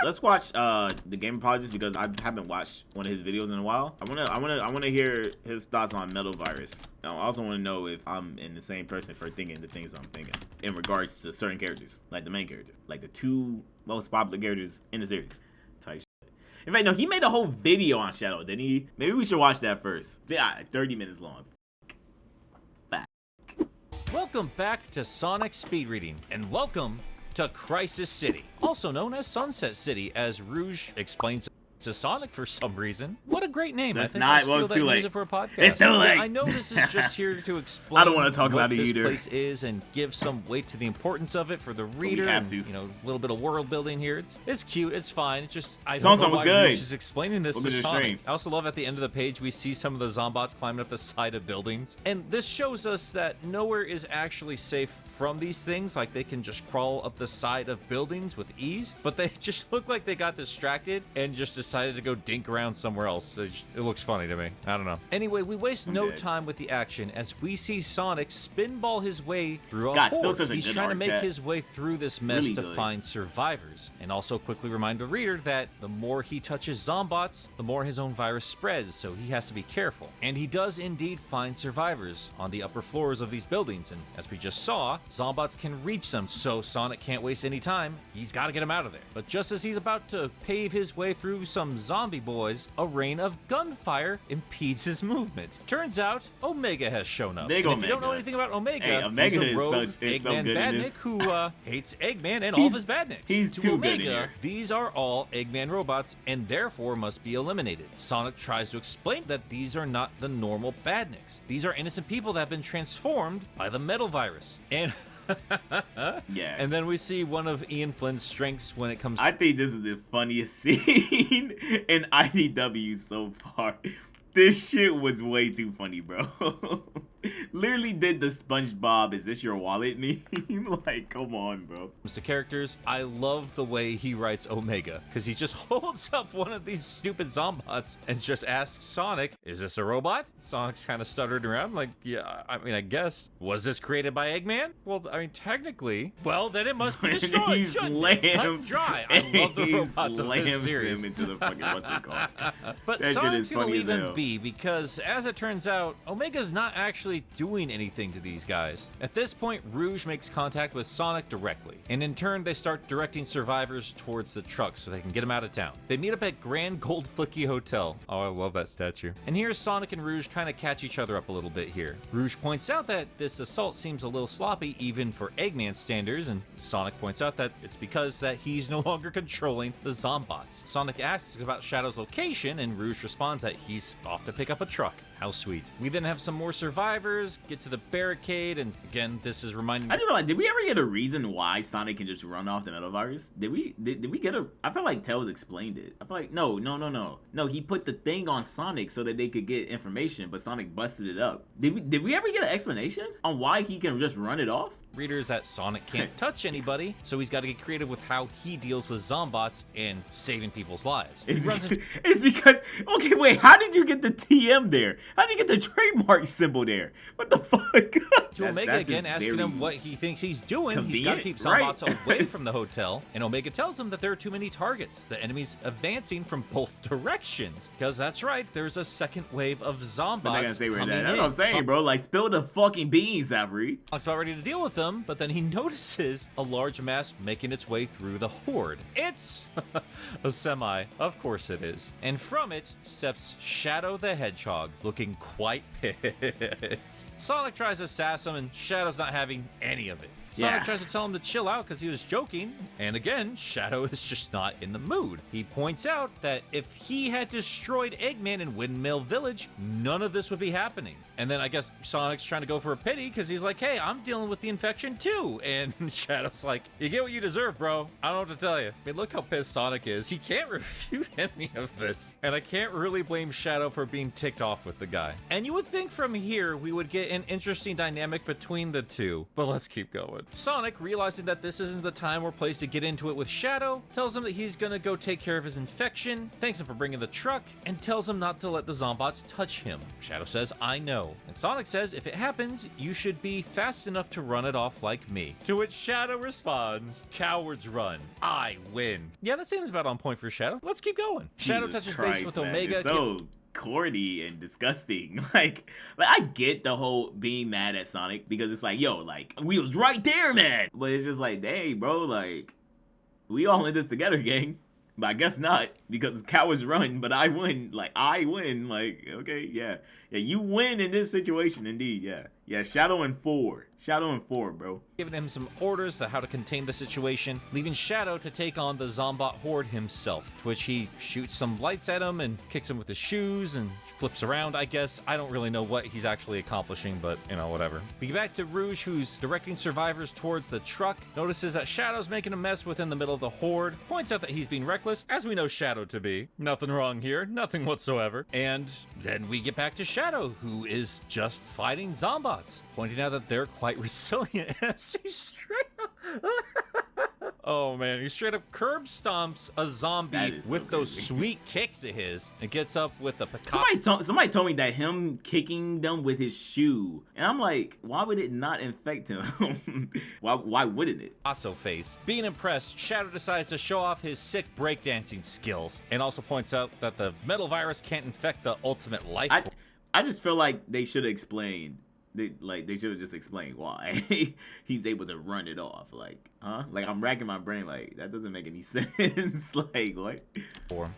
Let's watch the game apologist because I haven't watched one of his videos in a while. I wanna hear his thoughts on Metal Virus. I also want to know if I'm in the same person for thinking the things I'm thinking in regards to certain characters, like the main characters, like the 2 most popular characters in the series. Type shit. In fact, no, he made a whole video on Shadow, didn't he? Maybe we should watch that first. Yeah, 30 minutes long. Welcome back to Sonic Speed Reading, and welcome to Crisis City, also known as Sunset City, as Rouge explains to Sonic for some reason. What a great name! That's I think not. I'll steal Well, it's that too and late. use it for a podcast. It's too late. I know this is just here to explain. I don't want to talk what about it this either. place is and give some weight to the importance of it for the reader. have and, to. you know, a little bit of world building here. It's cute. It's fine. It's just I don't Sounds know almost why good. Rouge is explaining this Welcome to to the Sonic. stream. I also love at the end of the page we see some of the zombots climbing up the side of buildings, and this shows us that nowhere is actually safe from these things. Like, they can just crawl up the side of buildings with ease, but they just look like they got distracted and just decided to go dink around somewhere else. It looks funny to me. I don't know. Anyway, we waste no time with the action as we see Sonic spinball his way through a God, still horde. such a He's good trying to art, make chat. his way through this mess Really to good. find survivors, and also quickly remind the reader that the more he touches zombots, the more his own virus spreads, so he has to be careful. And he does indeed find survivors on the upper floors of these buildings, and as we just saw, zombots can reach them, so Sonic can't waste any time. He's got to get him out of there. But just as he's about to pave his way through some zombie boys, a rain of gunfire impedes his movement. Turns out, Omega has shown up. Big And if you don't Omega. know anything about Omega, Hey, Omega he's a is rogue is so Eggman good in badnik this. who hates Eggman and all of his badniks. he's to too good in Omega, here. these are all Eggman robots and therefore must be eliminated. Sonic tries to explain that these are not the normal badniks. These are innocent people that have been transformed by the metal virus. And Yeah. and then we see one of Ian Flynn's strengths when it comes I think this is the funniest scene in IDW so far. This shit was way too funny, bro. Literally did the SpongeBob, is this your wallet meme? Like, come on, bro. to characters. I love the way he writes Omega, because he just holds up one of these stupid zombots and just asks Sonic, is this a robot? Sonic's kind of stuttered around, like, yeah, I mean, I guess. Was this created by Eggman? Well, I mean, technically. Well, then it must be destroyed. He's shouldn't it? Cut lambs. dry. I love the He's robots of this lambs series. him into the fucking, what's it called? But That shit Sonic's is gonna funny as leave him hell. be because, as it turns out, Omega's not actually doing anything to these guys. At this point, Rouge makes contact with Sonic directly, and in turn, they start directing survivors towards the truck so they can get them out of town. They meet up at Grand Gold Flicky Hotel. Oh, I love that statue. And here, Sonic and Rouge kind of catch each other up a little bit here. Rouge points out that this assault seems a little sloppy even for Eggman standards, and Sonic points out that it's because that he's no longer controlling the zombots. Sonic asks about Shadow's location, and Rouge responds that he's off to pick up a truck. How sweet. We then have some more survivors, get to the barricade, and again, this is reminding I just realized, did we ever get a reason why Sonic can just run off the metal virus? Did we get a, I feel like Tails explained it. I feel like, no, he put the thing on Sonic so that they could get information, but Sonic busted it up. Did we ever get an explanation on why he can just run it off? readers that Sonic can't touch anybody, so he's got to get creative with how he deals with zombots and saving people's lives. He runs into It's because, okay, wait, how did you get the TM there? How did you get the trademark symbol there? What the fuck? to Omega That's again, just asking very him what he thinks he's doing. He's got to keep convenient, zombots right? away from the hotel, and Omega tells him that there are too many targets. The enemy's advancing from both directions. Because that's right, there's a second wave of zombots I'm not gonna say where coming that. That's in. what I'm saying, bro. Like, spill the fucking beans, Avery. Sonic's about ready to deal with them, but then he notices a large mass making its way through the horde. It's a semi, of course it is. And from it steps Shadow the Hedgehog, looking quite pissed. Sonic tries to sass him, and Shadow's not having any of it. Sonic Yeah. tries to tell him to chill out because he was joking, and again, Shadow is just not in the mood. He points out that if he had destroyed Eggman in Windmill Village, none of this would be happening. And then I guess Sonic's trying to go for a pity because he's like, hey, I'm dealing with the infection too. And Shadow's like, you get what you deserve, bro. I don't know what to tell you. I mean, look how pissed Sonic is. He can't refute any of this. And I can't really blame Shadow for being ticked off with the guy. And you would think from here we would get an interesting dynamic between the two, but let's keep going. would. Sonic, realizing that this isn't the time or place to get into it with Shadow, tells him that he's gonna go take care of his infection, thanks him for bringing the truck, and tells him not to let the zombots touch him. Shadow says, I know. And Sonic says, if it happens, you should be fast enough to run it off like me. To which Shadow responds, cowards run, I win. Yeah, that seems about on point for Shadow. Let's keep going. Shadow touches base with Omega. It's so corny and disgusting. Like I get the whole being mad at Sonic because it's like, yo, like we was right there, man. But it's just like, dang, bro, like we all in this together, gang. But I guess not, because cowards run, but I win. Like, I win. Like, okay, yeah. Yeah, you win in this situation, indeed, yeah. Yeah, Shadow and 4. Shadow and 4, bro. Giving him some orders to how to contain the situation, leaving Shadow to take on the Zombot horde himself, to which he shoots some lights at him and kicks him with his shoes and flips around, I guess. I don't really know what he's actually accomplishing, but, you know, whatever. We get back to Rouge, who's directing survivors towards the truck, notices that Shadow's making a mess within the middle of the horde, points out that he's being reckless, as we know Shadow to be. Nothing wrong here, nothing whatsoever. And then we get back to Shadow, who is just fighting Zombots, pointing out that they're quite resilient. He's straight up... Oh man, he straight up curb stomps a zombie with those sweet kicks of his and gets up with a picasso. Somebody told me that him kicking them with his shoe, and I'm like, why would it not infect him? why wouldn't it? Picasso face. Being impressed, Shadow decides to show off his sick breakdancing skills and also points out that the metal virus can't infect the ultimate life form. I just feel like they should have explained. They should have just explained why he's able to run it off. Like, huh? Like, I'm racking my brain. Like, that doesn't make any sense. Like, what?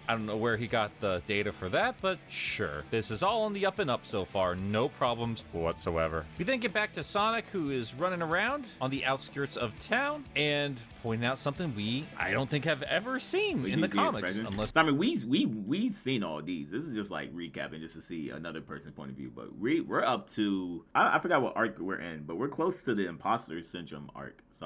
I don't know where he got the data for that, but sure. This is all on the up and up so far. No problems whatsoever. We then get back to Sonic, who is running around on the outskirts of town and pointing out something I don't think have ever seen in the comics. I mean, we've seen all these. This is just like recapping just to see another person's point of view. But we're up to I forgot what arc we're in, but we're close to the imposter syndrome arc. So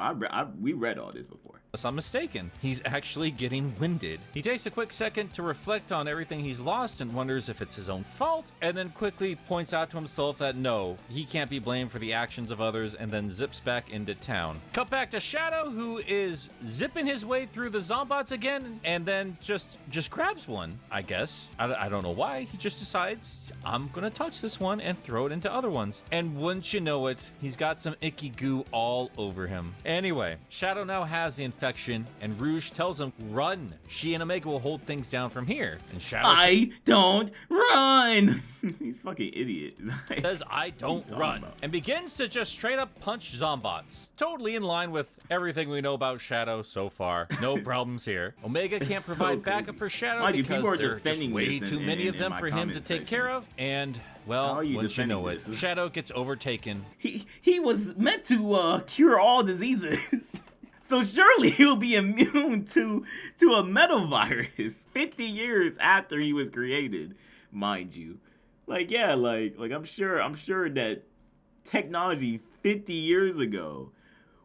we read all this before. Unless I'm mistaken, he's actually getting winded. He takes a quick second to reflect on everything he's lost and wonders if it's his own fault, and then quickly points out to himself that no, he can't be blamed for the actions of others, and then zips back into town. Cut back to Shadow, who is zipping his way through the Zombots again, and then just grabs one, I guess. I don't know why. He just decides, I'm gonna touch this one and throw it into other ones. And wouldn't you know it, he's got some icky goo all over him. Anyway, Shadow now has the infection, and Rouge tells him, run. She and Omega will hold things down from here. And Shadow I don't run! He's fucking idiot. Says, I don't run. And begins to just straight up punch Zombots. Totally in line with everything we know about Shadow so far. No problems here. Omega can't provide backup for Shadow because there are just way too many of them for him to take care of. And... well, once you know it, Shadow gets overtaken. He was meant to cure all diseases. So surely he'll be immune to a metal virus 50 years after he was created, mind you. Like, yeah, like I'm sure that technology 50 years ago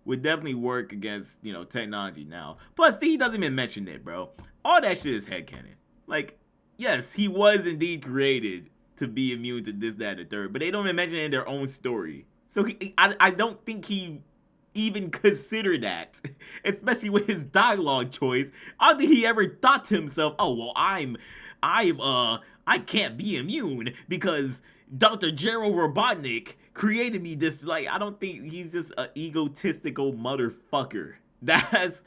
would definitely work against, you know, technology now. Plus, he doesn't even mention it, bro. All that shit is headcanon. Like, yes, he was indeed created to be immune to this, that, and the third, but they don't even mention it in their own story. So I don't think he even considered that, especially with his dialogue choice. I don't think he ever thought to himself, oh, well, I can't be immune because Dr. Gerald Robotnik created me this. Like, I don't think he's just an egotistical motherfucker. That's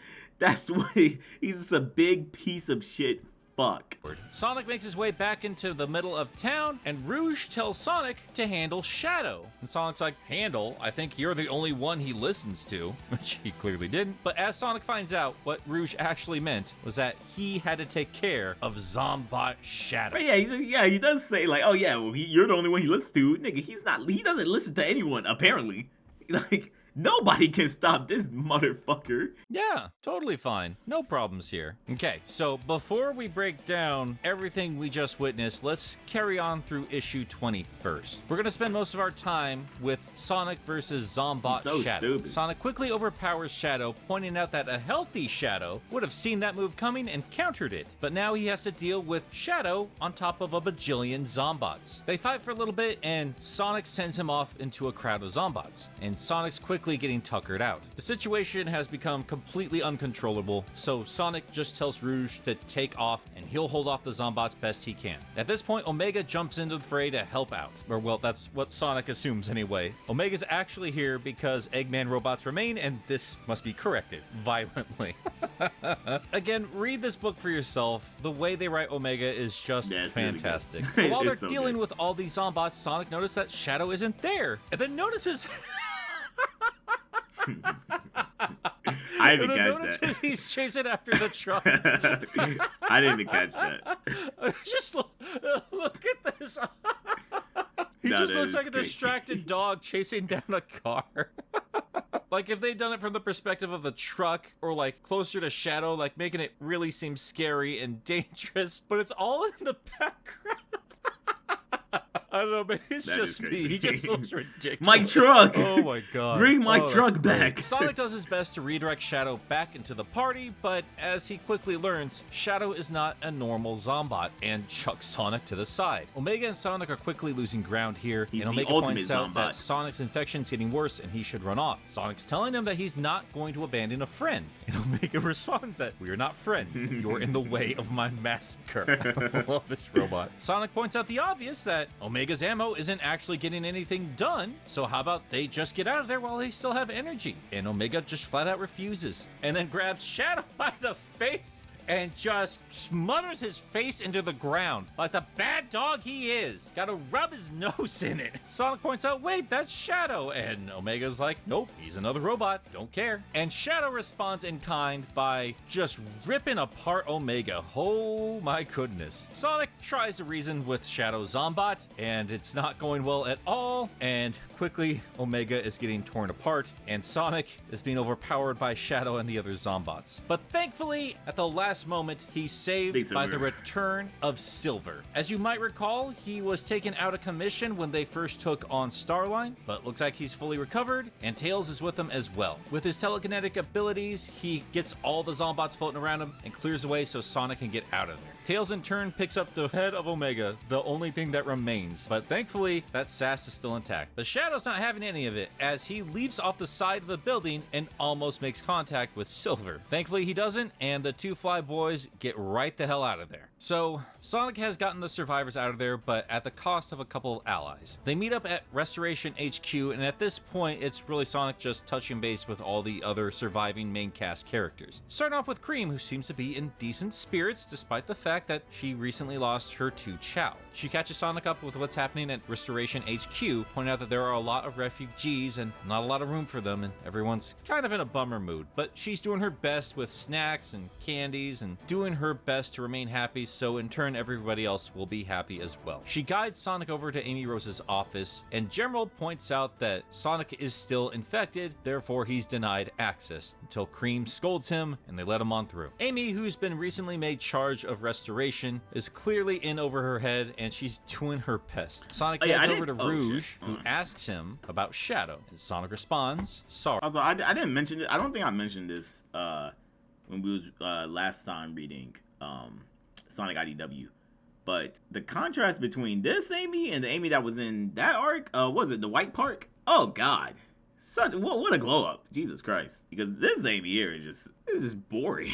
what he's just a big piece of shit. Fuck. Sonic makes his way back into the middle of town, and Rouge tells Sonic to handle Shadow. And Sonic's like, handle? I think you're the only one he listens to, which he clearly didn't. But as Sonic finds out, what Rouge actually meant was that he had to take care of Zombot Shadow. But yeah, he does say like, oh yeah, well, you're the only one he listens to. Nigga, he doesn't listen to anyone, apparently. Like, nobody can stop this motherfucker. Yeah, totally fine. No problems here. Okay, so before we break down everything we just witnessed, let's carry on through issue 20 first. We're gonna spend most of our time with Sonic versus Zombot Shadow. Stupid. Sonic quickly overpowers Shadow, pointing out that a healthy Shadow would have seen that move coming and countered it. But now he has to deal with Shadow on top of a bajillion Zombots. They fight for a little bit, and Sonic sends him off into a crowd of Zombots. And Sonic's quick quickly getting tuckered out. The situation has become completely uncontrollable, so Sonic just tells Rouge to take off and he'll hold off the zombots best he can. At this point, Omega jumps into the fray to help out. Or well, that's what Sonic assumes anyway. Omega's actually here because Eggman robots remain, and this must be corrected violently. Again, read this book for yourself. The way they write Omega is just fantastic. Really While they're so dealing good. with all these zombots, Sonic notices that Shadow isn't there, and then notices I didn't catch that. he's chasing after the truck. I didn't catch that. Just look at this. He No, just that looks is like a crazy. distracted dog chasing down a car. Like if they'd done it from the perspective of the truck, or like closer to Shadow, like making it really seem scary and dangerous, but it's all in the background. I don't know, but it's That just is me. crazy. He just looks ridiculous. My truck! Oh my god. Bring my that's truck great. back! Sonic does his best to redirect Shadow back into the party, but as he quickly learns, Shadow is not a normal zombot and chucks Sonic to the side. Omega and Sonic are quickly losing ground here, He's and the Omega ultimate points out zombot. that Sonic's infection's getting worse and he should run off. Sonic's telling him that he's not going to abandon a friend, and Omega responds that we are not friends. You're in the way of my massacre. I love this robot. Sonic points out the obvious that Omega's ammo isn't actually getting anything done, so how about they just get out of there while they still have energy? And Omega just flat out refuses, and then grabs Shadow by the face and just smothers his face into the ground like the bad dog he is. Gotta rub his nose in it. Sonic points out, wait, that's Shadow. And Omega's like, nope, he's another robot, don't care. And Shadow responds in kind by just ripping apart Omega. Oh my goodness. Sonic tries to reason with Shadow Zombot, and it's not going well at all. And quickly, Omega is getting torn apart, and Sonic is being overpowered by Shadow and the other Zombots. But thankfully, at the last moment, he's saved Big by the Silver. return of Silver. As you might recall, he was taken out of commission when they first took on Starline, but looks like he's fully recovered, and Tails is with him as well. With his telekinetic abilities, he gets all the Zombots floating around him and clears away so Sonic can get out of there. Tails in turn picks up the head of Omega, the only thing that remains, but thankfully that sass is still intact. But Shadow's not having any of it, as he leaps off the side of the building and almost makes contact with Silver. Thankfully he doesn't, and the two Fly Boys get right the hell out of there. So Sonic has gotten the survivors out of there, but at the cost of a couple of allies. They meet up at Restoration HQ, and at this point it's really Sonic just touching base with all the other surviving main cast characters. Starting off with Cream, who seems to be in decent spirits despite the fact that she recently lost her two Chow. She catches Sonic up with what's happening at Restoration HQ, pointing out that there are a lot of refugees and not a lot of room for them, and everyone's kind of in a bummer mood. But she's doing her best with snacks and candies and doing her best to remain happy, so in turn everybody else will be happy as well. She guides Sonic over to Amy Rose's office, and General points out that Sonic is still infected, therefore he's denied access, until Cream scolds him and they let him on through. Amy, who's been recently made charge of Restoration, is clearly in over her head and she's doing her best. Sonic heads over to Rouge, who asks him about Shadow, and Sonic responds, sorry. Also, I didn't mention it. I don't think I mentioned this when we was last time reading Sonic IDW. But the contrast between this Amy and the Amy that was in that arc, was it the White Park? Oh God, what a glow up! Jesus Christ! Because this Amy here is just boring.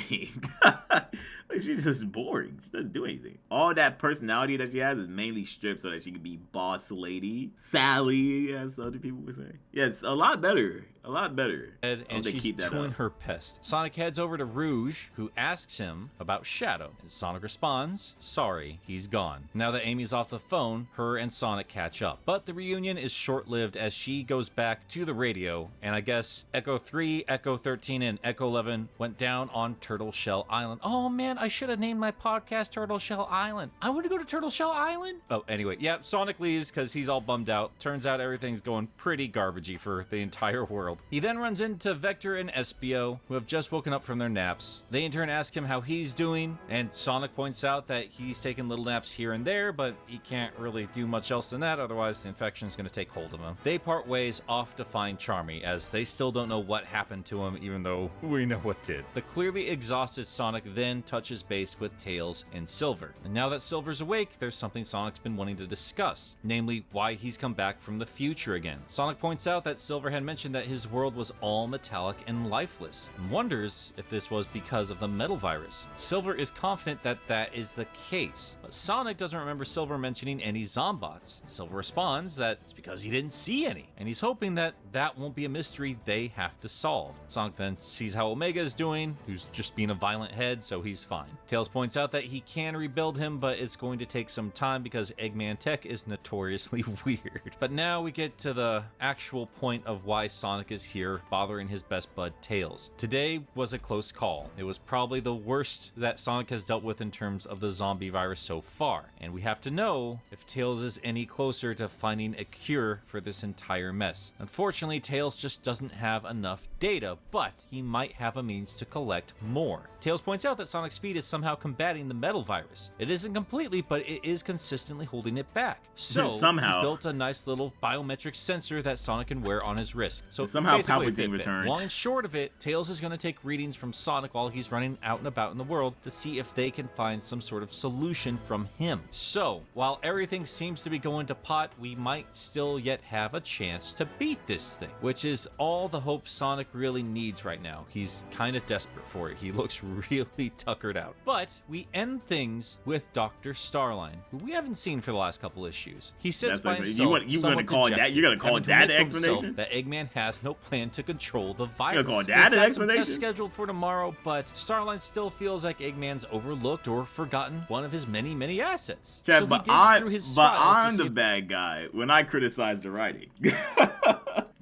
She's just boring. She doesn't do anything. All that personality that she has is mainly stripped so that she can be boss lady, Sally, as other people would say. Yeah, it's a lot better. A lot better. And she's doing her best. Sonic heads over to Rouge, who asks him about Shadow. And Sonic responds, sorry, he's gone. Now that Amy's off the phone, her and Sonic catch up. But the reunion is short-lived as she goes back to the radio, and I guess Echo 3, Echo 13, and Echo 11 went down on Turtle Shell Island. Oh man, I should have named my podcast Turtle Shell Island. I want to go to Turtle Shell Island. Oh, anyway, yeah, Sonic leaves because he's all bummed out. Turns out everything's going pretty garbagey for the entire world. He then runs into Vector and Espio, who have just woken up from their naps. They in turn ask him how he's doing, and Sonic points out that he's taking little naps here and there, but he can't really do much else than that, otherwise the infection is going to take hold of him. They part ways off to find Charmy, as they still don't know what happened to him, even though we know what did. did. The clearly exhausted Sonic then touches base with Tails and Silver. And now that Silver's awake, there's something Sonic's been wanting to discuss, namely why he's come back from the future again. Sonic points out that Silver had mentioned that his world was all metallic and lifeless, and wonders if this was because of the metal virus. Silver is confident that that is the case, but Sonic doesn't remember Silver mentioning any zombots. Silver responds that it's because he didn't see any, and he's hoping that that won't be a mystery they have to solve. Sonic then sees how Omega is doing, who's just being a violent head, so he's fine. Tails points out that he can rebuild him, but it's going to take some time because Eggman tech is notoriously weird. But now we get to the actual point of why Sonic is here, bothering his best bud Tails. Today was a close call. It was probably the worst that Sonic has dealt with in terms of the zombie virus so far, and we have to know if Tails is any closer to finding a cure for this entire mess. Unfortunately, Tails just doesn't have enough data, but he might have a means to collect more. Tails points out that Sonic Speed is somehow combating the metal virus. It isn't completely, but it is consistently holding it back. So somehow he built a nice little biometric sensor that Sonic can wear on his wrist. So somehow basically a Palpatine Fitbit. returned. Long and short of it, Tails is going to take readings from Sonic while he's running out and about in the world to see if they can find some sort of solution from him. So while everything seems to be going to pot, we might still yet have a chance to beat this thing, which is all the hope Sonic really needs right now. He's kind of desperate for it. He looks really tuckered out. But we end things with Dr. Starline, who we haven't seen for the last couple issues. He sits by himself. You gonna call it that? You're gonna call it that explanation? That Eggman has no plan to control the virus. You're gonna call that an explanation? Tests scheduled for tomorrow, but Starline still feels like Eggman's overlooked or forgotten one of his many assets. Chad, so but I'm the bad guy when I criticize the writing.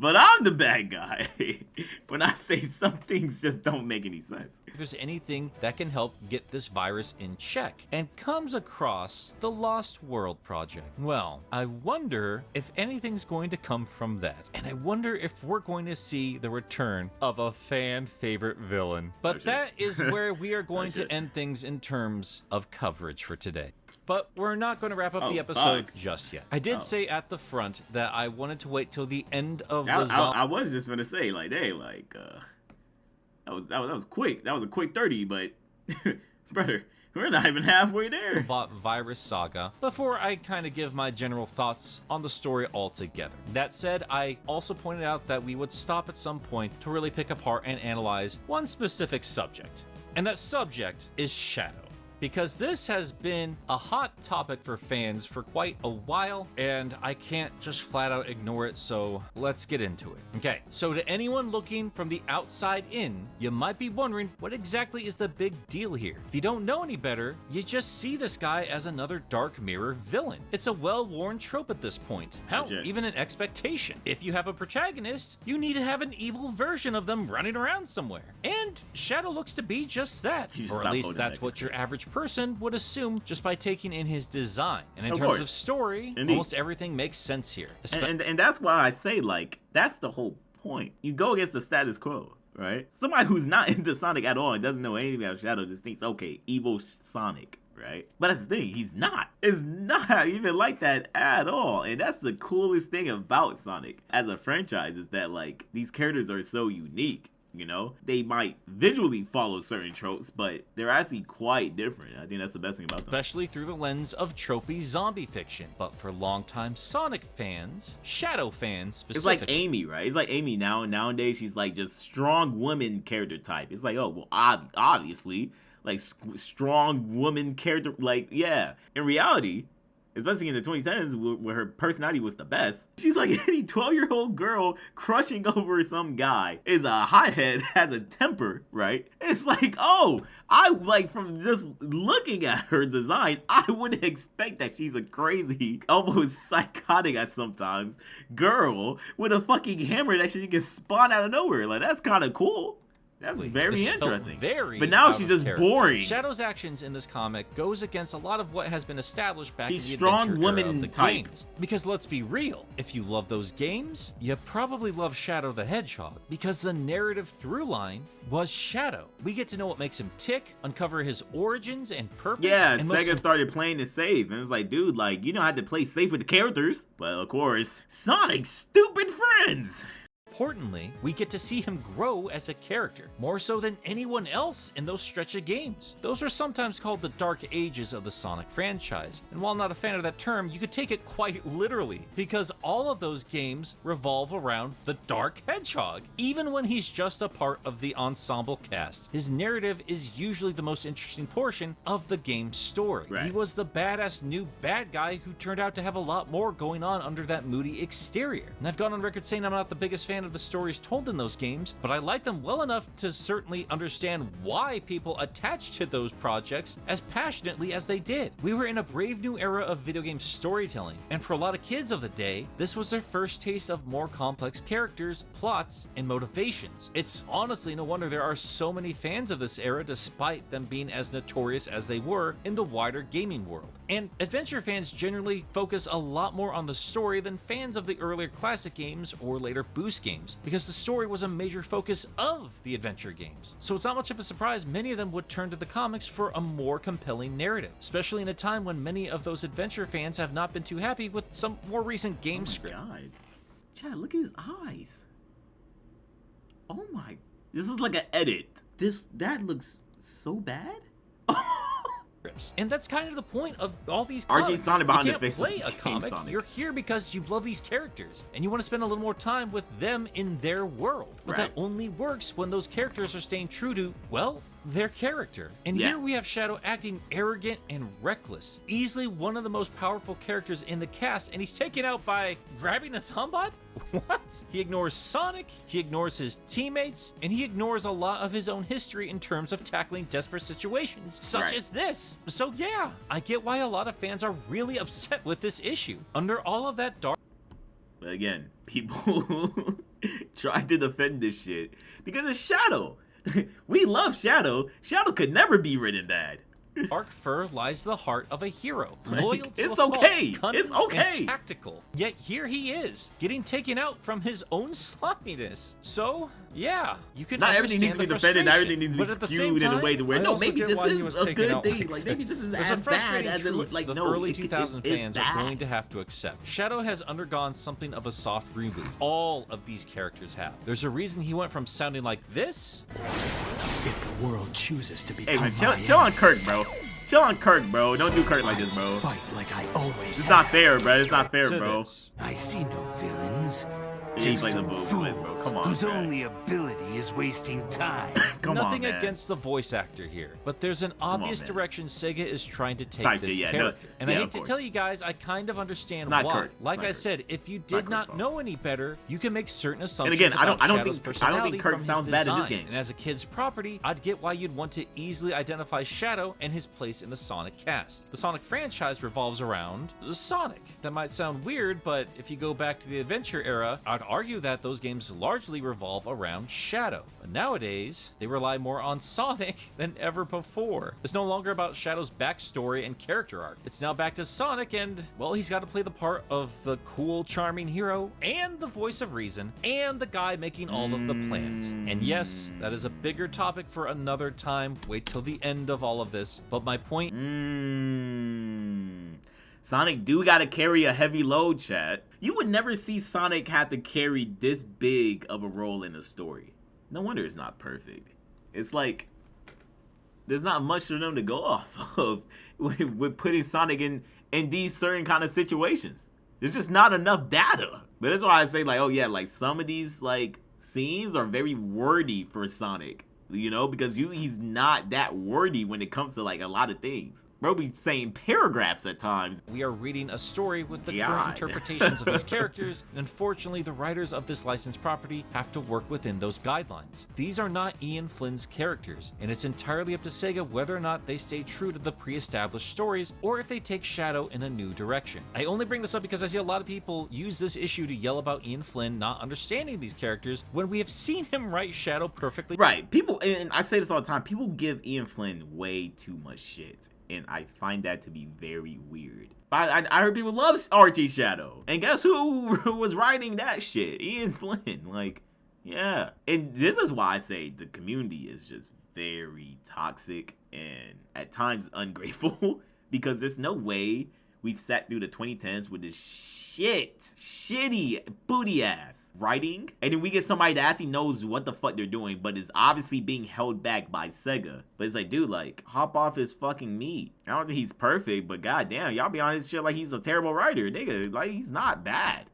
But I'm the bad guy when I say some things just don't make any sense. If there's anything that can help get this virus in check, and comes across the Lost World Project. Well, I wonder if anything's going to come from that, and I wonder if we're going to see the return of a fan favorite villain. But that is where we are going to end things in terms of coverage for today. But we're not going to wrap up the episode just yet. I did say at the front that I wanted to wait till the end of the I was just gonna say, like, hey, like, that was quick. That was a quick 30, but brother, we're not even halfway there. Virus saga before I kind of give my general thoughts on the story altogether. That said, I also pointed out that we would stop at some point to really pick apart and analyze one specific subject, and that subject is Shadow. Because this has been a hot topic for fans for quite a while, and I can't just flat out ignore it, so let's get into it. Okay, so to anyone looking from the outside in, you might be wondering what exactly is the big deal here. If you don't know any better, you just see this guy as another Dark Mirror villain. It's a well-worn trope at this point. Hell, even an expectation. If you have a protagonist, you need to have an evil version of them running around somewhere. And Shadow looks to be just that, or at least that's what your average person would assume just by taking in his design. And in terms of story, almost everything makes sense here. And that's why I say, like, that's the whole point. You go against the status quo, right? Somebody who's not into Sonic at all and doesn't know anything about Shadow just thinks, okay, evil Sonic, right? But that's the thing, he's not. It's not even like that at all. And that's the coolest thing about Sonic as a franchise, is that, like, these characters are so unique. You know, they might visually follow certain tropes, but they're actually quite different. I think that's the best thing about them. Especially through the lens of tropey zombie fiction. But for longtime Sonic fans, Shadow fans specifically. It's like Amy, right? It's like Amy nowadays. She's like just strong woman character type. It's like, oh, well, obviously, like strong woman character. Like, yeah. In reality, especially in the 2010s where her personality was the best, she's like any 12-year-old girl crushing over some guy, is a hothead, has a temper, right? It's like, oh, I like, from just looking at her design, I would expect that she's a crazy, almost psychotic at sometimes girl with a fucking hammer that she can spawn out of nowhere. Like, that's kind of cool. That's very interesting. But now she's just boring. Shadow's actions in this comic goes against a lot of what has been established back in the strong adventure woman era of the type. games. Because let's be real, if you love those games, you probably love Shadow the Hedgehog, because the narrative through line was Shadow. We get to know what makes him tick, uncover his origins and purpose. Yeah, Sega started playing it safe, and it's like, dude, like, you don't have to play safe with the characters. But of course, Sonic's stupid friends. importantly, we get to see him grow as a character, more so than anyone else in those stretch of games. Those are sometimes called the dark ages of the Sonic franchise, and while not a fan of that term, you could take it quite literally, because all of those games revolve around the Dark Hedgehog. Even when he's just a part of the ensemble cast, his narrative is usually the most interesting portion of the game's story. Right. He was the badass new bad guy who turned out to have a lot more going on under that moody exterior. And I've gone on record saying I'm not the biggest fan of the stories told in those games, but I like them well enough to certainly understand why people attached to those projects as passionately as they did. We were in a brave new era of video game storytelling, and for a lot of kids of the day, this was their first taste of more complex characters, plots, and motivations. It's honestly no wonder there are so many fans of this era despite them being as notorious as they were in the wider gaming world. And adventure fans generally focus a lot more on the story than fans of the earlier classic games or later boost games, because the story was a major focus of the adventure games. So it's not much of a surprise many of them would turn to the comics for a more compelling narrative, especially in a time when many of those adventure fans have not been too happy with some more recent game script. God. Chad, look at his eyes. Oh my. This is like an edit. That looks so bad. And that's kind of the point of all these RJ comics. Sonic behind you the can't faces play a became comic. Sonic. You're here because you love these characters and you want to spend a little more time with them in their world. But that only works when those characters are staying true to, well, their character. And here we have Shadow acting arrogant and reckless, easily one of the most powerful characters in the cast, and he's taken out by grabbing a zombot? What? He ignores Sonic, he ignores his teammates, and he ignores a lot of his own history in terms of tackling desperate situations, such as this. So yeah, I get why a lot of fans are really upset with this issue. Under all of that dark... But again, people try to defend this shit because it's Shadow. We love Shadow. Shadow could never be written bad. Dark fur lies the heart of a hero, loyal to it's a fault, okay. cunning It's okay. and tactical. Yet here he is, getting taken out from his own sloppiness. So, yeah, you can Not everything needs to be defended. Everything needs to be skewed in a way to where no, maybe this is a good thing. Like maybe this is as bad as it looks. Like the no, early 2000 fans bad. are going to have to accept. Shadow has undergone something of a soft reboot. All of these characters have. There's a reason he went from sounding like this. If the world chooses to be, hey man, chill on Kirk, bro. Chill on Kirk, bro. Don't do Kirk like this, bro. Fight like I always. It's not fair, bro. It's not fair, bro. I see no villains. Just some fools, bro. Come on, whose bro. only ability is wasting time. Nothing man. against the voice actor here, but there's an obvious direction Sega is trying to take Type this shit, character. And I hate to of tell you guys, I kind of understand Not why. Kurt. Like It's not I Kurt. said, if you not did Kurt's not fault. know any better, you can make certain And assumptions again, I about don't Shadow's think personality Kurt from sounds his bad in this design. game. And as a kid's property, I'd get why you'd want to easily identify Shadow and his place in the Sonic cast. The Sonic franchise revolves around Sonic. That might sound weird, but if you go back to the adventure era, I'd argue that those games largely revolve around Shadow. But nowadays, they rely more on Sonic than ever before. It's no longer about Shadow's backstory and character arc. It's now back to Sonic and, well, he's got to play the part of the cool, charming hero and the voice of reason and the guy making all of the plans. And yes, that is a bigger topic for another time. Wait till the end of all of this. But my point... Sonic do gotta carry a heavy load, chat. You would never see Sonic have to carry this big of a role in a story. No wonder it's not perfect. It's like, there's not much for them to go off of with putting Sonic in these certain kind of situations. There's just not enough data. But that's why I say, like, oh yeah, like some of these like scenes are very wordy for Sonic. You know, because usually he's not that wordy when it comes to like a lot of things. Bro be saying paragraphs at times. We are reading a story with the God. current interpretations of these characters, and unfortunately the writers of this licensed property have to work within those guidelines. These are not Ian Flynn's characters, and it's entirely up to Sega whether or not they stay true to the pre-established stories, or if they take Shadow in a new direction. I only bring this up because I see a lot of people use this issue to yell about Ian Flynn not understanding these characters, when we have seen him write Shadow perfectly. Right, people, and I say this all the time, people give Ian Flynn way too much shit. And I find that to be very weird. I heard people love Archie Shadow. And guess who was writing that shit? Ian Flynn. Like, yeah. And this is why I say the community is just very toxic and at times ungrateful. Because there's no way we've sat through the 2010s with this shitty booty ass writing, and then we get somebody that actually knows what the fuck they're doing, but is obviously being held back by Sega. But it's like, dude, like, hop off his fucking meat. I don't think he's perfect, but goddamn, y'all be on his shit like he's a terrible writer, nigga. Like, he's not bad.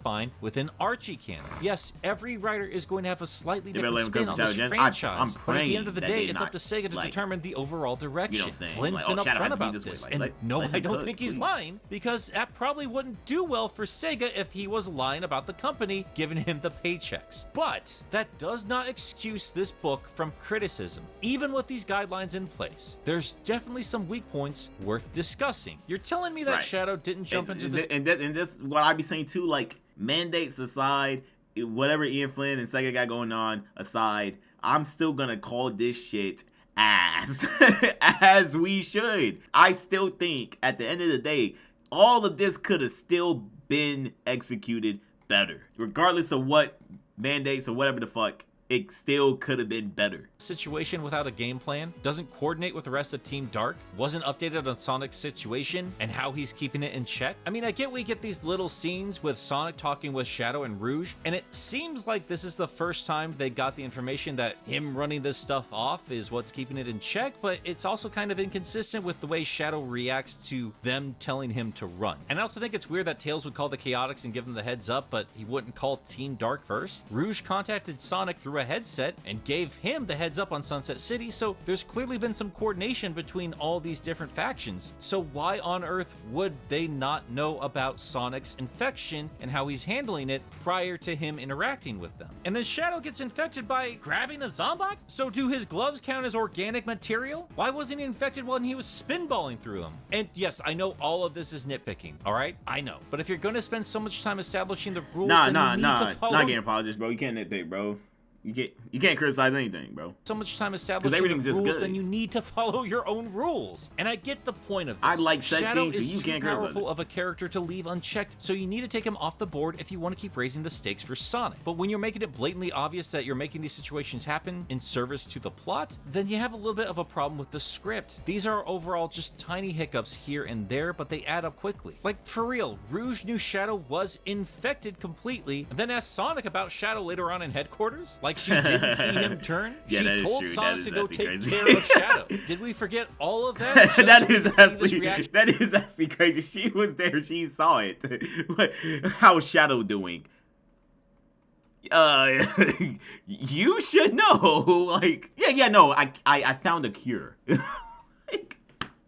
Fine within Archie canon. Yes, every writer is going to have a slightly different spin on this I'm franchise, but at the praying end of the that day, they it's up to Sega to like, determine the overall direction. you know what I'm saying? Flynn's Like, been oh, Shadow upfront has to be about this way. this, Like, and let no, him I don't cook, think he's please. lying, because that probably wouldn't do well for Sega if he was lying about the company giving him the paychecks. But that does not excuse this book from criticism. Even with these guidelines in place, there's definitely some weak points worth discussing. You're telling me that Right. Shadow didn't jump into this... And this what I'd be saying too, like, mandates aside, whatever Ian Flynn and Sega got going on aside, I'm still gonna call this shit ass. As we should. I still think at the end of the day, all of this could have still been executed better. Regardless of what mandates or whatever the fuck, it still could have been better. Situation without a game plan, doesn't coordinate with the rest of Team Dark, wasn't updated on Sonic's situation and how he's keeping it in check. I mean, I get we get these little scenes with Sonic talking with Shadow and Rouge, and it seems like this is the first time they got the information that him running this stuff off is what's keeping it in check, but it's also kind of inconsistent with the way Shadow reacts to them telling him to run. And I also think it's weird that Tails would call the Chaotix and give them the heads up, but he wouldn't call Team Dark first. Rouge contacted Sonic through a headset and gave him the heads up on Sunset City, so there's clearly been some coordination between all these different factions. So why on earth would they not know about Sonic's infection and how he's handling it prior to him interacting with them? And then Shadow gets infected by grabbing a zombot? So do his gloves count as organic material? Why wasn't he infected when he was spinballing through them? And yes, I know all of this is nitpicking, alright? I know. But if you're gonna spend so much time establishing the rules, then you need to follow... Not game apologists, bro. You can't nitpick, bro. You can't criticize anything, bro. So much time establishing everything's the just rules, good. then you need to follow your own rules. And I get the point of this. I like said Shadow things, so is you too can't criticize powerful it. of a character to leave unchecked, so you need to take him off the board if you want to keep raising the stakes for Sonic. But when you're making it blatantly obvious that you're making these situations happen in service to the plot, then you have a little bit of a problem with the script. These are overall just tiny hiccups here and there, but they add up quickly. Like, for real, Rouge knew Shadow was infected completely, and then asked Sonic about Shadow later on in headquarters? Like she didn't see him turn? Yeah, She that is told true. Sonic to go That's take crazy. care of Shadow. Did we forget all of that? Just that so we is could see this actually reaction? that is actually crazy. She was there. She saw it. How's Shadow doing? You should know. Like, yeah, no. I found a cure. Like,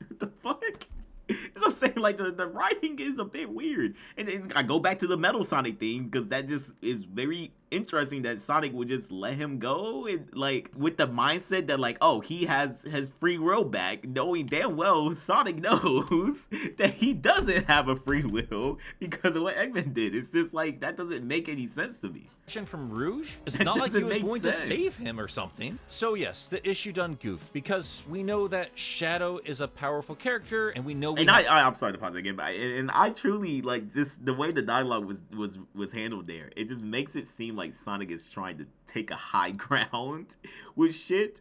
what the fuck? That's what I'm saying. Like, the writing is a bit weird. And then I go back to the Metal Sonic thing, because that just is very interesting that Sonic would just let him go, and like with the mindset that like, oh, he has his free will back, knowing damn well Sonic knows that he doesn't have a free will because of what Eggman did. It's just like, that doesn't make any sense to me. From Rouge? It's not like he was going to save him or something. So yes, the issue done goofed, because we know that Shadow is a powerful character, and we know I'm sorry to pause again, but I truly like this, the way the dialogue was handled there. It just makes it seem like Sonic is trying to take a high ground with shit,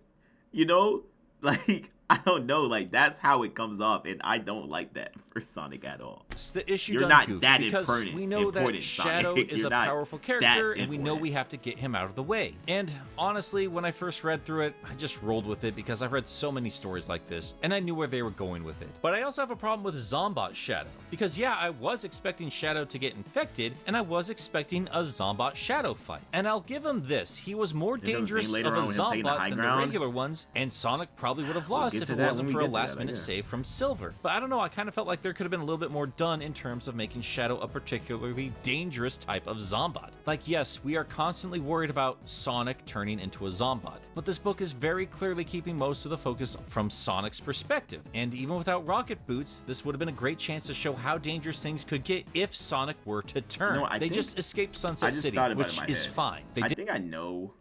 you know? Like, I don't know, like, that's how it comes off, and I don't like that for Sonic at all. It's the issue You're done not goofed, that because we know that Shadow Sonic. is You're a not powerful that character, and we know important. we have to get him out of the way. And honestly, when I first read through it, I just rolled with it, because I've read so many stories like this, and I knew where they were going with it. But I also have a problem with Zombot Shadow, because yeah, I was expecting Shadow to get infected, and I was expecting a Zombot Shadow fight. And I'll give him this, he was more dangerous of a Zombot than the regular ones, and Sonic probably would have lost if it wasn't for a last-minute save from Silver. But I don't know, I kind of felt like there could have been a little bit more done in terms of making Shadow a particularly dangerous type of Zombot. Like, yes, we are constantly worried about Sonic turning into a Zombot, but this book is very clearly keeping most of the focus from Sonic's perspective. And even without rocket boots, this would have been a great chance to show how dangerous things could get if Sonic were to turn. No, they just escaped Sunset City, which is fine. I think I know.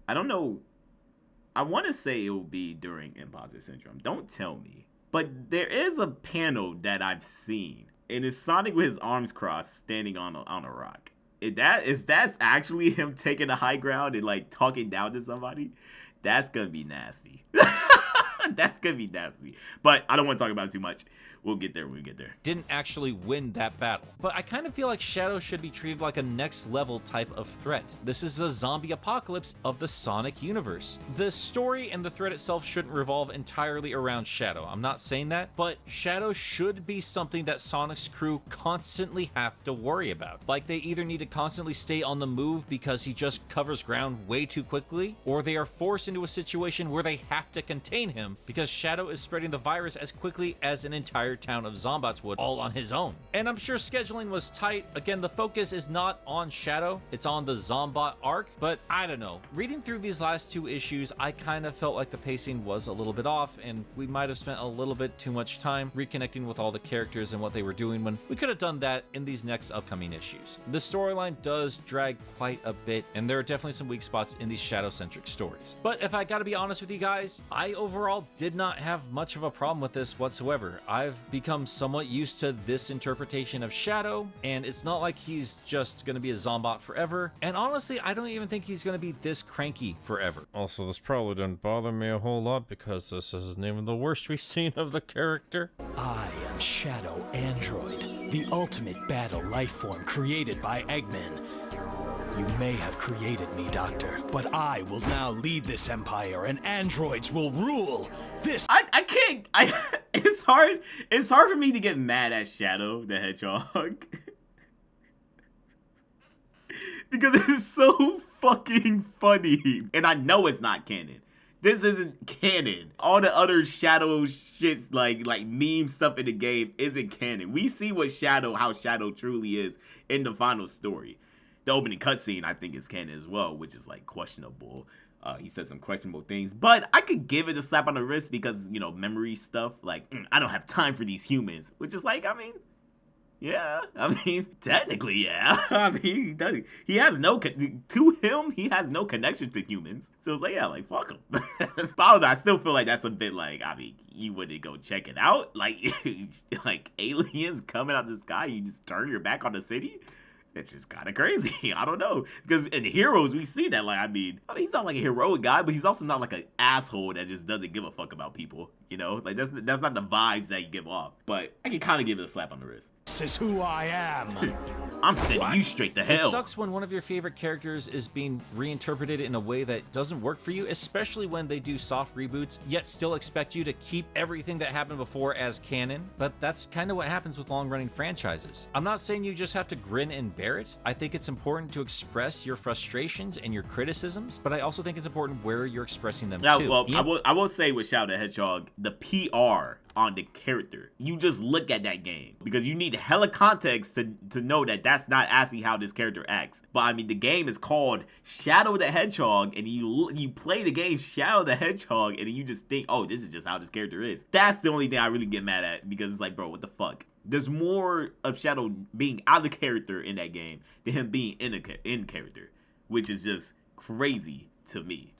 I don't know. I want to say it will be during Imposter Syndrome. Don't tell me. But there is a panel that I've seen, and it's Sonic with his arms crossed, standing on a rock. Is that's actually him taking the high ground and like talking down to somebody? That's gonna be nasty. That's gonna be nasty. But I don't want to talk about it too much. We'll get there when we get there. Didn't actually win that battle. But I kind of feel like Shadow should be treated like a next level type of threat. This is the zombie apocalypse of the Sonic universe. The story and the threat itself shouldn't revolve entirely around Shadow. I'm not saying that, but Shadow should be something that Sonic's crew constantly have to worry about. Like they either need to constantly stay on the move because he just covers ground way too quickly, or they are forced into a situation where they have to contain him because Shadow is spreading the virus as quickly as an entire town of zombots would all on his own. And I'm sure scheduling was tight. Again, the focus is not on Shadow, it's on the Zombot arc, but I don't know. Reading through these last 2 issues, I kind of felt like the pacing was a little bit off and we might have spent a little bit too much time reconnecting with all the characters and what they were doing when we could have done that in these next upcoming issues. The storyline does drag quite a bit and there are definitely some weak spots in these Shadow-centric stories. But if I gotta be honest with you guys, I overall did not have much of a problem with this whatsoever. I've become somewhat used to this interpretation of Shadow, and it's not like he's just gonna be a zombot forever, and honestly, I don't even think he's gonna be this cranky forever. Also, this probably didn't bother me a whole lot because this is the name of the worst we've seen of the character. I am Shadow Android, the ultimate battle life form created by Eggman. You may have created me, Doctor, but I will now lead this empire and androids will rule this. I can't. It's hard for me to get mad at Shadow the Hedgehog. Because it's so fucking funny. And I know it's not canon. This isn't canon. All the other Shadow shits, like meme stuff in the game isn't canon. We see how Shadow truly is in the final story. The opening cutscene, I think, is canon as well, which is like questionable. He said some questionable things, but I could give it a slap on the wrist because, you know, memory stuff. Like, I don't have time for these humans, which is like, I mean, yeah. I mean, technically, yeah. I mean, he has no connection to humans. So it's like, yeah, like, fuck him. I still feel like that's a bit like, I mean, you wouldn't go check it out? Like, like aliens coming out of the sky, you just turn your back on the city? It's just kind of crazy. I don't know. Because in Heroes, we see that, like, I mean, he's not like a heroic guy, but he's also not like an asshole that just doesn't give a fuck about people. You know? Like, that's not the vibes that you give off. But I can kind of give it a slap on the wrist. This is who I am. I'm sending you straight to hell. It sucks when one of your favorite characters is being reinterpreted in a way that doesn't work for you, especially when they do soft reboots, yet still expect you to keep everything that happened before as canon. But that's kind of what happens with long-running franchises. I'm not saying you just have to grin and bear it. I think it's important to express your frustrations and your criticisms, but I also think it's important where you're expressing them too. Well, I will say with Shadow the Hedgehog, the PR on the character, you just look at that game because you need hella context to know that that's not actually how this character acts. But I mean, the game is called Shadow the Hedgehog, and you play the game Shadow the Hedgehog, and you just think, oh, this is just how this character is. That's the only thing I really get mad at, because it's like, bro, what the fuck? There's more of Shadow being out of character in that game than him being in character, which is just crazy to me.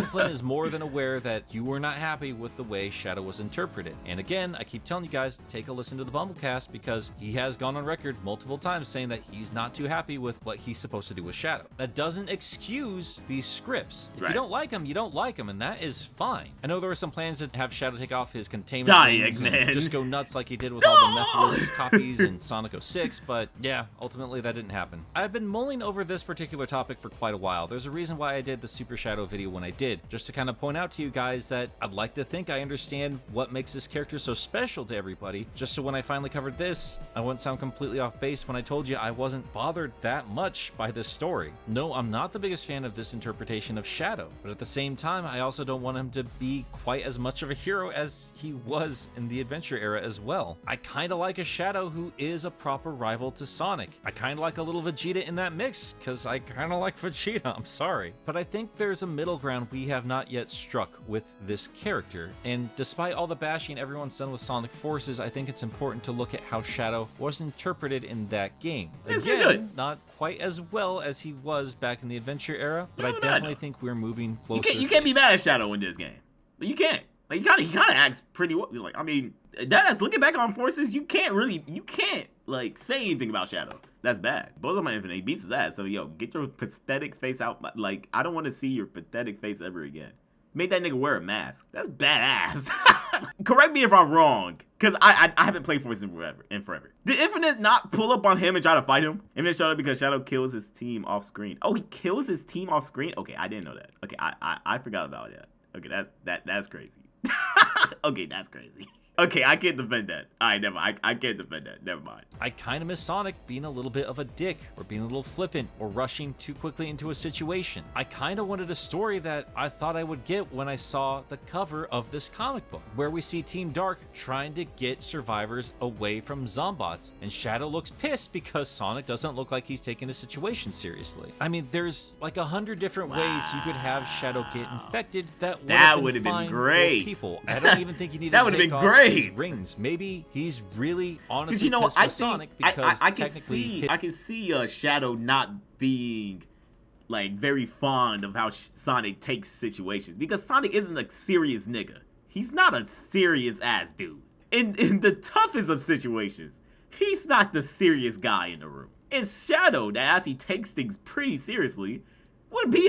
Flynn is more than aware that you were not happy with the way Shadow was interpreted. And again, I keep telling you guys, take a listen to the Bumblecast, because he has gone on record multiple times saying that he's not too happy with what he's supposed to do with Shadow. That doesn't excuse these scripts. If you don't like them, you don't like them, and that is fine. I know there were some plans to have Shadow take off his containment rings and just go nuts like he did with all the Mephiles copies in Sonic 06, but yeah, ultimately that didn't happen. I've been mulling over this particular topic for quite a while. There's a reason why I did the Super Shadow video when I did, just to kind of point out to you guys that I'd like to think I understand what makes this character so special to everybody, just so when I finally covered this, I wouldn't sound completely off base when I told you I wasn't bothered that much by this story. No, I'm not the biggest fan of this interpretation of Shadow, but at the same time, I also don't want him to be quite as much of a hero as he was in the Adventure era as well. I kind of like a Shadow who is a proper rival to Sonic. I kind of like a little Vegeta in that mix, because I kind of like Vegeta, I'm sorry. But I think there's a middle ground we have not yet struck with this character, and despite all the bashing everyone's done with Sonic Forces, I think it's important to look at how Shadow was interpreted in that game. Again, not quite as well as he was back in the Adventure era, but I definitely think we're moving closer. You can't be mad at Shadow in this game. You can't. Like, he kind of acts pretty well. Like, I mean, looking back on Forces, you can't like say anything about Shadow. That's bad. Both of my Infinite beats his ass. So yo, get your pathetic face out. Like, I don't want to see your pathetic face ever again. made that nigga wear a mask. That's badass. Correct me if I'm wrong, because I haven't played Force in forever. Did Infinite not pull up on him and try to fight him? Infinite showed up because Shadow kills his team off screen. Oh, he kills his team off screen? Okay, I didn't know that. Okay, I forgot about that. Okay, that's crazy. Okay, that's crazy. Okay, I can't defend that. Alright, never mind. I can't defend that. Never mind. I kind of miss Sonic being a little bit of a dick, or being a little flippant, or rushing too quickly into a situation. I kind of wanted a story that I thought I would get when I saw the cover of this comic book, where we see Team Dark trying to get survivors away from zombots, and Shadow looks pissed because Sonic doesn't look like he's taking the situation seriously. I mean, there's like 100 different ways you could have Shadow get infected that would have been great. People. I don't even think you need that to would have take been off great. his rings. Maybe he's really honestly you know, pissed I with think Sonic because I can see Shadow not being like very fond of how Sonic takes situations, because Sonic isn't a serious nigga. He's not a serious ass dude. In the toughest of situations, he's not the serious guy in the room. And Shadow, that as he takes things pretty seriously, would be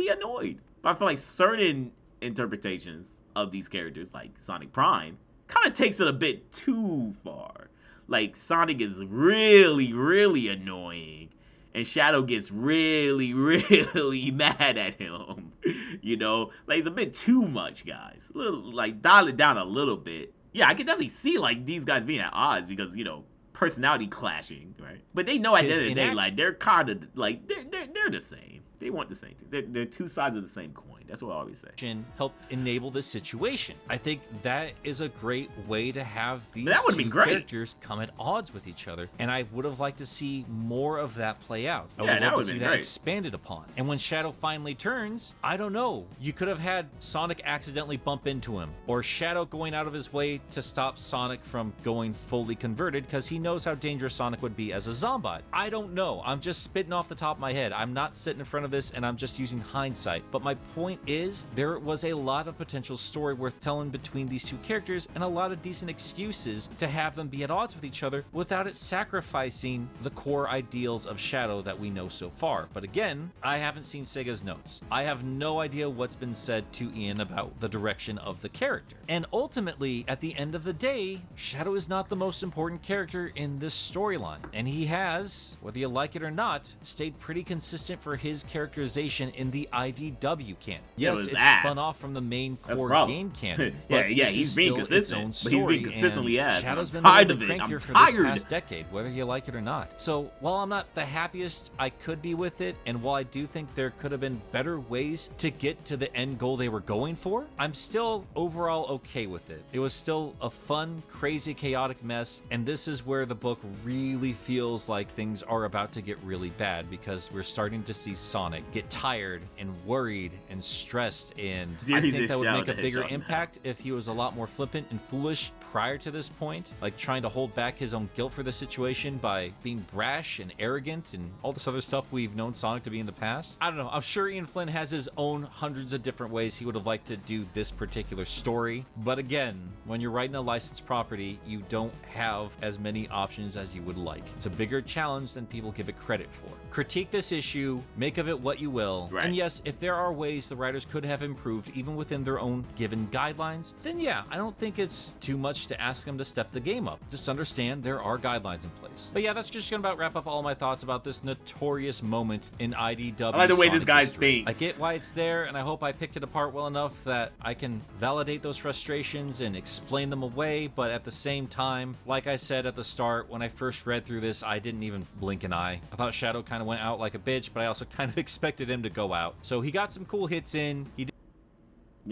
annoyed. But I feel like certain interpretations of these characters, like Sonic Prime, kind of takes it a bit too far. Like, Sonic is really, really annoying, and Shadow gets really, really mad at him. You know, like, it's a bit too much, guys. A little, like, dial it down a little bit. Yeah, I can definitely see, like, these guys being at odds because, you know, personality clashing, right? But they know at the end of the day, like, they're kind of, like, they're the same. They want the same thing. They're two sides of the same coin. That's what I always say. Help enable this situation. I think that is a great way to have these two characters come at odds with each other, and I would have liked to see more of that play out. I would have loved to see that expanded upon. And when Shadow finally turns, I don't know. You could have had Sonic accidentally bump into him, or Shadow going out of his way to stop Sonic from going fully converted because he knows how dangerous Sonic would be as a zombot. I don't know. I'm just spitting off the top of my head. I'm not sitting in front of this and I'm just using hindsight. But my point is, there was a lot of potential story worth telling between these two characters, and a lot of decent excuses to have them be at odds with each other without it sacrificing the core ideals of Shadow that we know so far. But again, I haven't seen Sega's notes. I have no idea what's been said to Ian about the direction of the character. And ultimately, at the end of the day, Shadow is not the most important character in this storyline. And he has, whether you like it or not, stayed pretty consistent for his characterization in the IDW canon. Yes, it's spun off from the main core game canon. yeah, he's being consistent, but he's being consistently ass. Shadow's been tired of it. I'm tired for this past decade, whether you like it or not. So while I'm not the happiest I could be with it, and while I do think there could have been better ways to get to the end goal they were going for, I'm still overall okay with it. It was still a fun, crazy, chaotic mess, and this is where the book really feels like things are about to get really bad, because we're starting to see Sonic get tired and worried and stressed, and I think that would make a bigger impact if he was a lot more flippant and foolish prior to this point, like trying to hold back his own guilt for the situation by being brash and arrogant and all this other stuff we've known Sonic to be in the past. I don't know. I'm sure Ian Flynn has his own hundreds of different ways he would have liked to do this particular story. But again, when you're writing a licensed property, you don't have as many options as you would like. It's a bigger challenge than people give it credit for. Critique this issue, make of it what you will. Right. And yes, if there are ways the writers could have improved even within their own given guidelines, then yeah, I don't think it's too much to ask them to step the game up. Just understand there are guidelines in place. But yeah, that's just gonna about wrap up all my thoughts about this notorious moment in IDW. I like the way Sonic this guy history. thinks. I get why it's there, and I hope I picked it apart well enough that I can validate those frustrations and explain them away, but at the same time, like I said at the start, when I first read through this, I didn't even blink an eye. I thought Shadow kind of went out like a bitch, but I also kind of expected him to go out. So he got some cool hits in. You're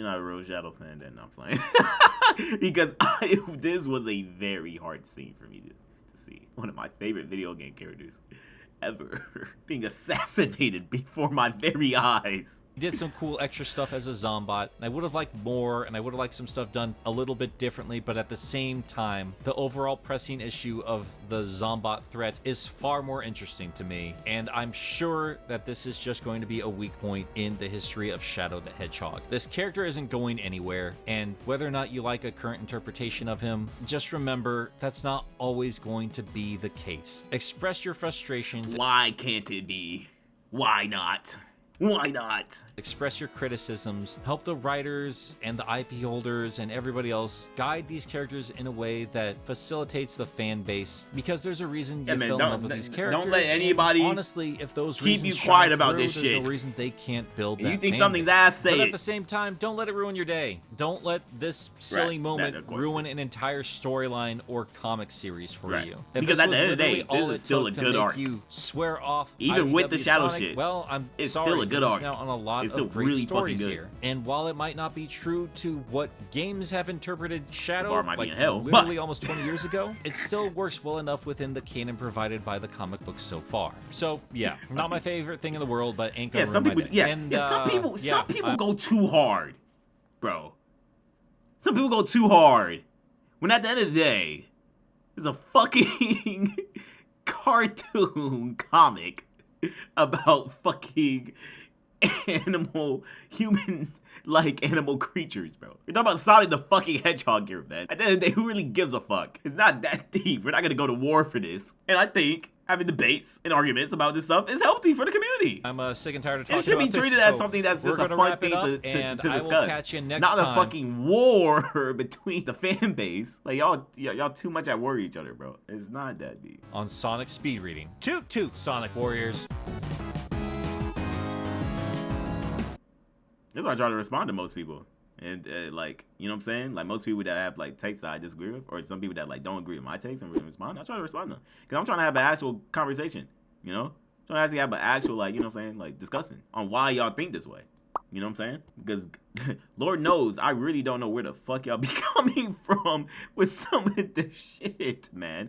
not a real Shadow fan, then. I'm playing. Because this was a very hard scene for me to see. One of my favorite video game characters ever being assassinated before my very eyes. He did some cool extra stuff as a zombot, and I would have liked more, and I would have liked some stuff done a little bit differently, but at the same time, the overall pressing issue of the zombot threat is far more interesting to me, and I'm sure that this is just going to be a weak point in the history of Shadow the Hedgehog. This character isn't going anywhere, and whether or not you like a current interpretation of him, just remember that's not always going to be the case. Express your frustrations. Why can't it be? Why not? Why not? Express your criticisms, help the writers and the IP holders and everybody else guide these characters in a way that facilitates the fan base, because there's a reason you fell in love with these characters. Don't let anybody honestly, if those keep you reasons quiet shine about through, this there's shit. no reason they can't build If that you think fan something's base. ass, say but it. at the same time, don't let it ruin your day. Don't let this silly Right, moment that, of course. ruin an entire storyline or comic series for Right. you. If Because this at the was end of the day, literally all this is it still took a to good make arc. you swear off Even with the IDW Shadow Sonic, shit, well, I'm it's sorry, still a good you're arc. missing out on a lot It's of still great really stories fucking good. here. And while it might not be true to what games have interpreted Shadow, bar might be like in hell, literally but- almost 20 years ago, it still works well enough within the canon provided by the comic books so far. So yeah, not my favorite thing in the world, but ain't gonna Yeah, some ruin my people. day. Yeah, And, yeah, some people. yeah, Some people go too hard, bro. Some people go too hard. When at the end of the day, it's a fucking cartoon comic about fucking human animal creatures, bro. You're talking about Sonic the fucking Hedgehog here, man. At the end of the day, who really gives a fuck? It's not that deep. We're not gonna go to war for this. And I think having debates and arguments about this stuff is healthy for the community. I'm sick and tired of And talking it should be about this, treated as so something that's we're just a gonna fun wrap thing it up, to and I discuss. will catch you next Not time. a fucking war between the fan base. Like y'all too much at war each other, bro. It's not that deep. On Sonic Speed Reading. Toot toot, Sonic Warriors. That's why I try to respond to most people. And like, you know what I'm saying? Like most people that have like takes that I disagree with, or some people that like don't agree with my takes and really respond, I try to respond to them. Because I'm trying to have an actual conversation, you know? I'm trying to actually have an actual, like, you know what I'm saying? Like discussing on why y'all think this way. You know what I'm saying? Because Lord knows, I really don't know where the fuck y'all be coming from with some of this shit, man.